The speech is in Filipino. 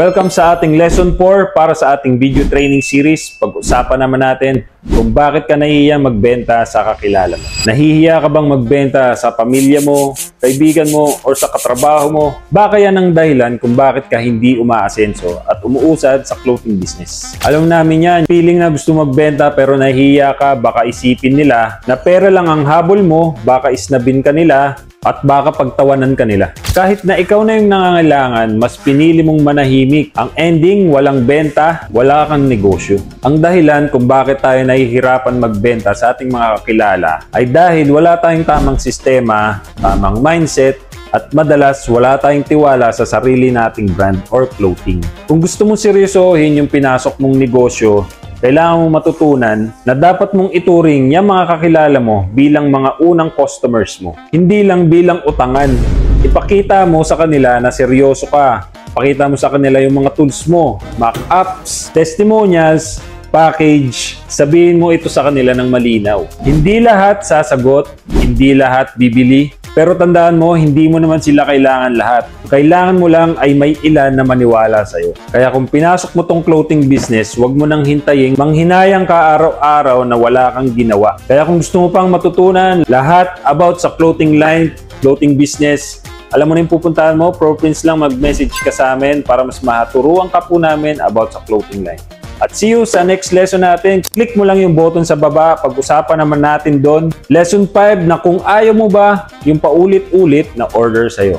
Welcome sa ating Lesson 4 para sa ating video training series. Pag-usapan naman natin kung bakit ka nahihiya magbenta sa kakilala mo. Nahihiya ka bang magbenta sa pamilya mo, kaibigan mo, o sa katrabaho mo? Baka yan ang dahilan kung bakit ka hindi umaasenso at umuusad sa clothing business. Alam namin yan, feeling na gusto magbenta pero nahihiya ka, baka isipin nila na pera lang ang habol mo, baka isnabin ka nila, at baka pagtawanan ka nila. Kahit na ikaw na yung nangangailangan, mas pinili mong manahimik. Ang ending, walang benta, wala kang negosyo. Ang dahilan kung bakit tayo nahihirapan magbenta sa ating mga kakilala ay dahil wala tayong tamang sistema, tamang mindset, at madalas wala tayong tiwala sa sarili nating brand or clothing. Kung gusto mong seryosohin yung pinasok mong negosyo, kailangan mong matutunan na dapat mong ituring yung mga kakilala mo bilang mga unang customers mo. Hindi lang bilang utangan. Ipakita mo sa kanila na seryoso ka. Pakita mo sa kanila yung mga tools mo, mock-ups, testimonials, package. Sabihin mo ito sa kanila ng malinaw. Hindi lahat sasagot, hindi lahat bibili. Pero tandaan mo, hindi mo naman sila kailangan lahat. Kailangan mo lang ay may ilan na maniwala sa'yo. Kaya kung pinasok mo tong clothing business, huwag mo nang hintayin manghinayang ka araw-araw na wala kang ginawa. Kaya kung gusto mo pang matutunan lahat about sa clothing line, clothing business, alam mo na yung pupuntahan mo, ProPrince lang, mag-message ka sa amin para mas maturuan ka po namin about sa clothing line. At see you sa next lesson natin. Click mo lang yung button sa baba. Pag-usapan naman natin doon. Lesson 5 na kung ayaw mo ba yung paulit-ulit na order sa'yo.